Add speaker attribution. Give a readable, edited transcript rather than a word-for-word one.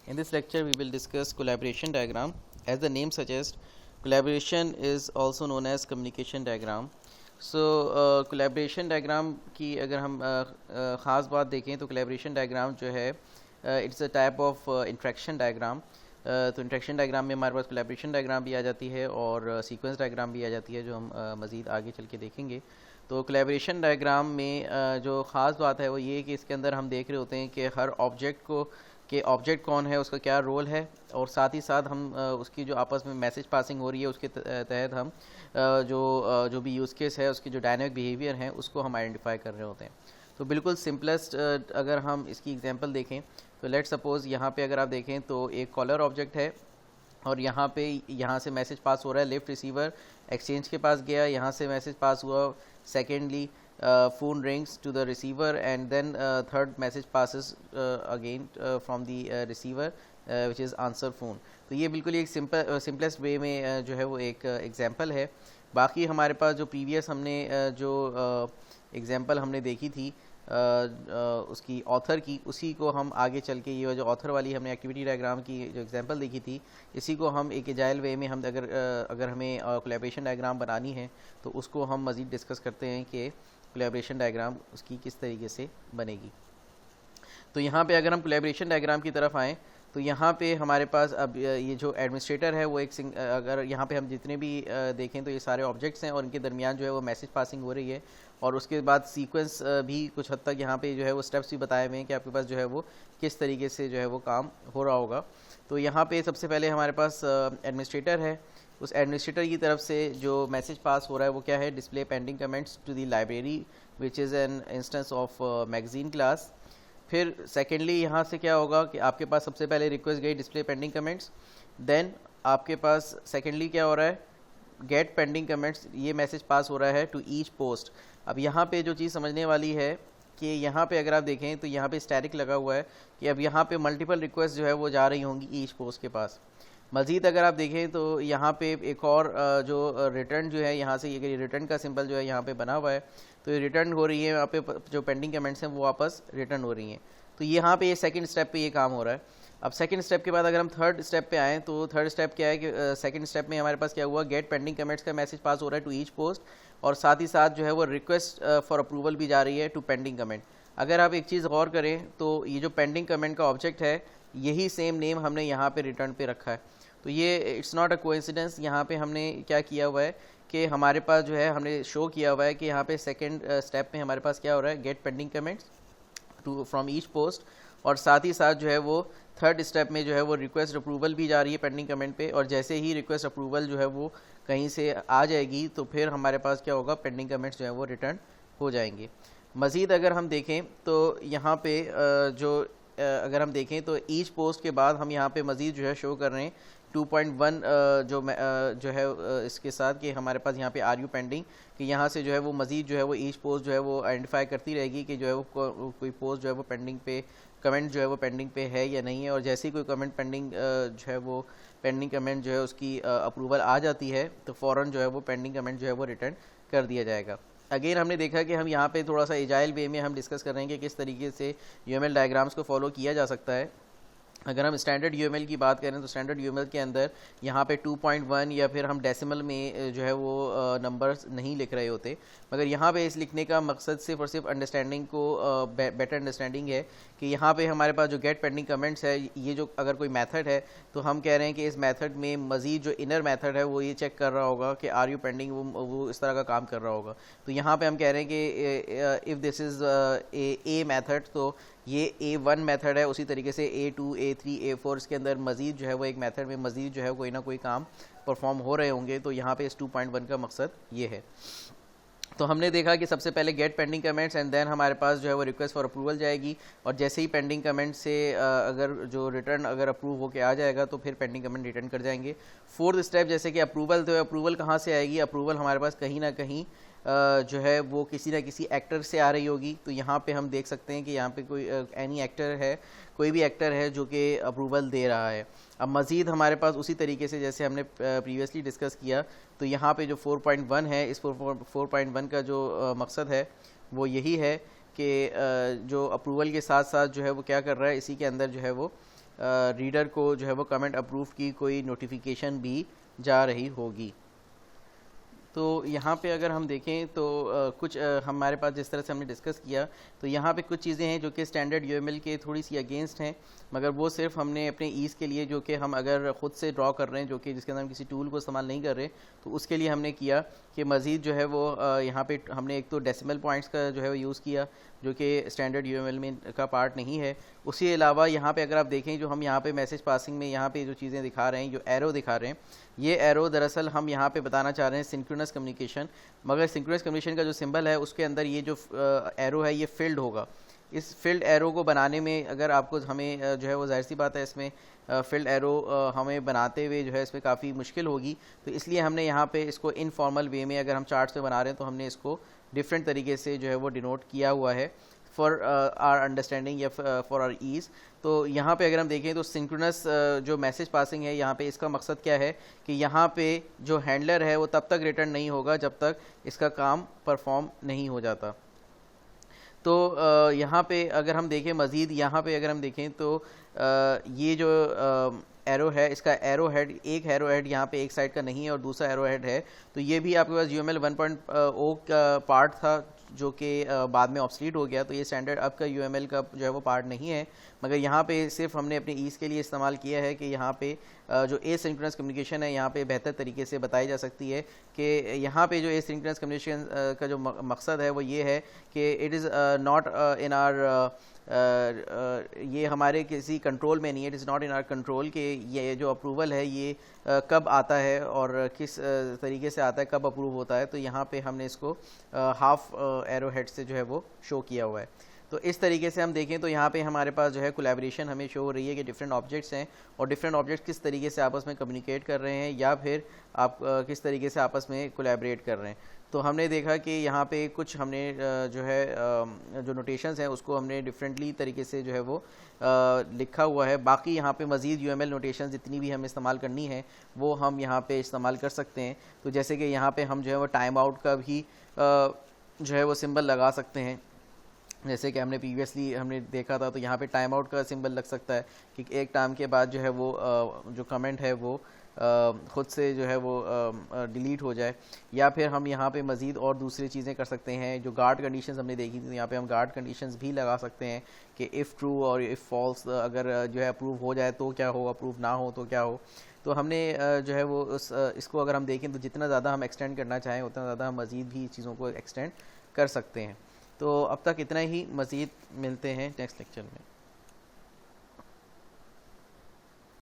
Speaker 1: In this lecture, we will discuss collaboration diagram. As the name suggests, collaboration is also known as communication diagram. So collaboration diagram की अगर हम ख़ास बात देखें तो collaboration diagram जो है it's a type of interaction diagram. तो इंट्रैक्शन डायग्राम में हमारे पास कोलैबोरेशन डायग्राम भी आ जाती है और सीक्वेंस डायग्राम भी आ जाती है, जो हम मज़ीद आगे चल के देखेंगे। तो कोलैबोरेशन डायग्राम में जो ख़ास बात है वो ये कि इसके अंदर हम देख रहे होते हैं कि हर ऑब्जेक्ट को कि ऑब्जेक्ट कौन है, उसका क्या रोल है, और साथ ही साथ हम उसकी जो आपस में मैसेज पासिंग हो रही है उसके तहत हम जो भी यूज़ केस है उसकी जो डायनेमिक बिहेवियर है उसको हम आइडेंटिफाई कर रहे होते हैं। तो बिल्कुल सिंपलेस्ट अगर हम इसकी एग्जांपल देखें तो लेट सपोज़ यहाँ पे अगर आप देखें तो एक कॉलर ऑब्जेक्ट है और यहाँ से मैसेज पास हो रहा है, लेफ्ट रिसीवर एक्सचेंज के पास गया, यहाँ से मैसेज पास हुआ, secondly phone rings to the receiver and then third message passes again from the receiver which is answer phone। तो ये बिल्कुल एक सिंपलेस्ट वे में जो है वो एक एग्जांपल है। बाकी हमारे पास जो प्रीवियस हमने जो एग्जांपल हमने देखी थी उसकी ऑथर की, उसी को हम आगे चल के ये जो ऑथर वाली हमने एक्टिविटी डायग्राम की जो एग्जांपल देखी थी, इसी को हम एक एजाइल वे में हम अगर हमें कोलैबोरेशन डायग्राम बनानी है तो उसको हम मज़ीद डिस्कस करते हैं कि कोलैबोरेशन डायग्राम उसकी किस तरीके से बनेगी। तो यहाँ पे अगर हम कोलैबोरेशन डायग्राम की तरफ आएँ तो यहाँ पे हमारे पास अब ये जो एडमिनिस्ट्रेटर है वो अगर यहाँ पे हम जितने भी देखें तो ये सारे ऑब्जेक्ट्स हैं और इनके दरमियान जो है वो मैसेज पासिंग हो रही है, और उसके बाद सीक्वेंस भी कुछ हद तक यहाँ पे जो है वो स्टेप्स भी बताए हुए हैं कि आपके पास जो है वो किस तरीके से जो है वो काम हो रहा होगा। तो यहाँ पे सबसे पहले हमारे पास एडमिनिस्ट्रेटर है, उस एडमिनिस्ट्रेटर की तरफ से जो मैसेज पास हो रहा है वो क्या है, display pending comments to the library which is an instance of magazine class. फिर सेकेंडली यहाँ से क्या होगा कि आपके पास सबसे पहले रिक्वेस्ट गई डिस्प्ले पेंडिंग कमेंट्स, देन आपके पास सेकेंडली क्या हो रहा है, गेट पेंडिंग कमेंट्स, ये मैसेज पास हो रहा है टू ईच पोस्ट। अब यहाँ पे जो चीज़ समझने वाली है कि यहाँ पे अगर आप देखें तो यहाँ पे स्टैटिक लगा हुआ है कि अब यहाँ पे मल्टीपल रिक्वेस्ट जो है वो जा रही होंगी ईच पोस्ट के पास। मज़ीद अगर आप देखें तो यहाँ पे एक और जो रिटर्न जो है यहाँ से ये रिटर्न का सिंबल जो है यहाँ पे बना हुआ है, तो ये रिटर्न हो रही है, यहाँ पे जो पेंडिंग कमेंट्स हैं वो वापस रिटर्न हो रही हैं। तो यहाँ पे ये सेकंड स्टेप पे ये काम हो रहा है। अब सेकंड स्टेप के बाद अगर हम थर्ड स्टेप पे आएँ तो थर्ड स्टेप क्या है कि सेकंड स्टेप में हमारे पास क्या हुआ, गेट पेंडिंग कमेंट्स का मैसेज पास हो रहा है टू ईच पोस्ट, और साथ ही साथ जो है वो रिक्वेस्ट फॉर अप्रूवल भी जा रही है टू पेंडिंग कमेंट। अगर आप एक चीज़ गौर करें तो ये जो पेंडिंग कमेंट का ऑब्जेक्ट है यही सेम नेम हमने यहाँ पे रिटर्न पे रखा है। तो ये इट्स नॉट अ कोइंसिडेंस, यहाँ पे हमने क्या किया हुआ है कि हमारे पास जो है हमने शो किया हुआ है कि यहाँ पे सेकंड स्टेप में हमारे पास क्या हो रहा है, get pending comments to from each post, और साथ ही साथ जो है वो थर्ड स्टेप में जो है वो रिक्वेस्ट अप्रूवल भी जा रही है पेंडिंग कमेंट पे, और जैसे ही रिक्वेस्ट अप्रूवल जो है वो कहीं से आ जाएगी तो फिर हमारे पास क्या होगा, पेंडिंग कमेंट्स जो है वो रिटर्न हो जाएंगे। मज़ीद अगर हम देखें तो यहाँ पे अगर हम देखें तो ईच पोस्ट के बाद हम यहाँ पे मज़ीद जो है शो कर रहे हैं 2.1 जो है इसके साथ कि हमारे पास यहाँ पे आर यू पेंडिंग, कि यहाँ से जो है वो मज़ीद जो है वो ईच पोस्ट जो है वो आइडेंटिफाई करती रहेगी कि जो है वो कोई पोस्ट जो है वो पेंडिंग पे, कमेंट जो है वो पेंडिंग पे है या नहीं है, और जैसे ही कोई कमेंट पेंडिंग जो है वो पेंडिंग कमेंट जो है उसकी अप्रूवल आ जाती है तो फ़ौरन जो है वो पेंडिंग कमेंट जो है वो रिटर्न कर दिया जाएगा। अगेन हमने देखा कि हम यहाँ पे थोड़ा सा एजाइल वे में हम डिस्कस कर रहे हैं कि किस तरीके से यूएमएल डायग्राम्स को फॉलो किया जा सकता है। अगर हम स्टैंडर्ड यूएमएल की बात करें तो स्टैंडर्ड यूएमएल के अंदर यहाँ पे 2.1 या फिर हम डेसिमल में जो है वो नंबर्स नहीं लिख रहे होते, मगर यहाँ पे इस लिखने का मकसद सिर्फ और सिर्फ अंडरस्टैंडिंग को बेटर अंडरस्टैंडिंग है कि यहाँ पे हमारे पास जो गेट पेंडिंग कमेंट्स है, ये जो अगर कोई मेथड है तो हम कह रहे हैं कि इस मेथड में मज़ीद जो इनर मेथड है वो ये चेक कर रहा होगा कि आर यू पेंडिंग, वो इस तरह का काम कर रहा होगा। तो यहाँ पे हम कह रहे हैं कि if this is a method तो ये A1 मेथड है, उसी तरीके से A2, A3, A4 इसके अंदर मज़ीद जो है वो एक मेथड में मज़ीद जो है कोई ना कोई काम परफॉर्म हो रहे होंगे। तो यहाँ पे इस 2.1 का मकसद ये है। तो हमने देखा कि सबसे पहले get pending comments and then हमारे पास जो है वो रिक्वेस्ट फॉर अप्रूवल जाएगी, और जैसे ही पेंडिंग कमेंट से अगर जो रिटर्न अगर अप्रूव होके आ जाएगा तो फिर पेंडिंग कमेंट रिटर्न कर जाएंगे। फोर्थ स्टेप जैसे कि अप्रूवल, तो अप्रूवल कहाँ से आएगी, अप्रूवल हमारे पास कहीं ना कहीं जो है वो किसी ना किसी एक्टर से आ रही होगी। तो यहाँ पे हम देख सकते हैं कि यहाँ पे कोई एनी एक्टर है, कोई भी एक्टर है जो कि अप्रूवल दे रहा है। अब मज़ीद हमारे पास उसी तरीके से जैसे हमने प्रीवियसली डिस्कस किया, तो यहाँ पे जो 4.1 है, इस 4.1 का जो मकसद है वो यही है कि जो अप्रूवल के साथ साथ जो है वो क्या कर रहा है, इसी के अंदर जो है वो रीडर को जो है वो कमेंट अप्रूव की कोई नोटिफिकेशन भी जा रही होगी। तो यहाँ पे अगर हम देखें तो कुछ हमारे पास जिस तरह से हमने डिस्कस किया, तो यहाँ पे कुछ चीज़ें हैं जो कि स्टैंडर्ड यूएमएल के थोड़ी सी अगेंस्ट हैं, मगर वो सिर्फ हमने अपने ईज़ के लिए, जो कि हम अगर ख़ुद से ड्रॉ कर रहे हैं, जो कि जिसके अंदर हम किसी टूल को इस्तेमाल नहीं कर रहे, तो उसके लिए हमने किया कि मज़ीद जो है वो यहाँ पे हमने एक तो डेसिमल पॉइंट्स का जो है वो यूज़ किया, जो कि स्टैंडर्ड यूएमएल में का पार्ट नहीं है। उसके अलावा यहाँ पे अगर आप देखें, जो हम यहाँ पे मैसेज पासिंग में यहाँ पे जो चीज़ें दिखा रहे हैं, जो एरो दिखा रहे हैं, ये एरो दरअसल हम यहाँ पे बताना चाह रहे हैं सिंक्रोनस कम्युनिकेशन, मगर सिंक्रोनस कम्युनिकेशन का जो सिंबल है उसके अंदर ये जो एरो है ये फिल्ड होगा। इस फील्ड एरो को बनाने में अगर आपको हमें जो है वो जाहिर सी बात है इसमें फील्ड एरो हमें बनाते हुए जो है इसमें काफ़ी मुश्किल होगी, तो इसलिए हमने यहाँ पे इसको इनफॉर्मल वे में, अगर हम चार्ट्स में बना रहे हैं तो हमने इसको डिफरेंट तरीके से जो है वो डिनोट किया हुआ है फॉर आर अंडरस्टैंडिंग या फॉर आर ईज़। तो यहाँ पे अगर हम देखें तो सिंक्रोनस जो मैसेज पासिंग है, यहाँ पे इसका मकसद क्या है कि यहाँ पे जो हैंडलर है वो तब तक रिटर्न नहीं होगा जब तक इसका काम परफॉर्म नहीं हो जाता। तो यहाँ पे अगर हम देखें मज़ीद, यहाँ पे अगर हम देखें तो ये जो एरो है, इसका एरो हेड, एक एरो हेड यहाँ पे एक साइड का नहीं है और दूसरा एरो हेड है, तो ये भी आपके पास UML 1.0 का पार्ट था जो कि बाद में ऑब्सलीट हो गया, तो ये स्टैंडर्ड अब का UML का जो है वो पार्ट नहीं है, मगर यहाँ पे सिर्फ हमने अपने ईज़ के लिए इस्तेमाल किया है कि यहाँ पे जो एसिंक्रोनस कम्युनिकेशन है यहाँ पे बेहतर तरीके से बताई जा सकती है कि यहाँ पे जो एसिंक्रोनस कम्युनिकेशन का जो मकसद है वो ये है कि it is not in are ये हमारे किसी कंट्रोल में नहीं है, it is not in are control कि ये जो अप्रूवल है ये कब आता है और किस तरीके से आता है, कब अप्रूव होता है। तो यहाँ पे हमने इसको हाफ एरो हेड से जो है वो शो किया हुआ है। तो इस तरीके से हम देखें तो यहाँ पे हमारे पास जो है कोलैबोरेशन हमें शो हो रही है कि डिफरेंट ऑब्जेक्ट्स हैं और डिफरेंट ऑब्जेक्ट्स किस तरीके से आपस में कम्युनिकेट कर रहे हैं या फिर आप किस तरीके से आपस में कोलैबोरेट कर रहे हैं। तो हमने देखा कि यहाँ पे कुछ हमने जो है जो नोटेशंस हैं उसको हमने डिफरेंटली तरीके से जो है वो लिखा हुआ है। बाकी यहाँ पे मज़ीद UML नोटेशंस जितनी भी हमें इस्तेमाल करनी है वो हम यहाँ पे इस्तेमाल कर सकते हैं। तो जैसे कि यहाँ पे हम जो है वो टाइम आउट का भी जो है वो सिंबल लगा सकते हैं, जैसे कि हमने प्रीवियसली हमने देखा था। तो यहाँ पे टाइम आउट का सिंबल लग सकता है कि एक टाइम के बाद जो है वो जो कमेंट है वो ख़ुद से जो है वो डिलीट हो जाए, या फिर हम यहाँ पे मज़ीद और दूसरी चीज़ें कर सकते हैं। जो गार्ड कंडीशंस हमने देखी थी, यहाँ पे हम गार्ड कंडीशंस भी लगा सकते हैं कि इफ़ ट्रू और इफ़ फॉल्स अगर जो है अप्रूव हो जाए तो क्या हो, अप्रूव ना हो तो क्या हो। तो हमने जो है वो इसको अगर हम देखें तो जितना ज़्यादा हम एक्सटेंड करना चाहें उतना ज़्यादा हम मज़ीद भी चीज़ों को एक्सटेंड कर सकते हैं। तो अब तक इतना ही, मज़ीद मिलते हैं नेक्स्ट लेक्चर में।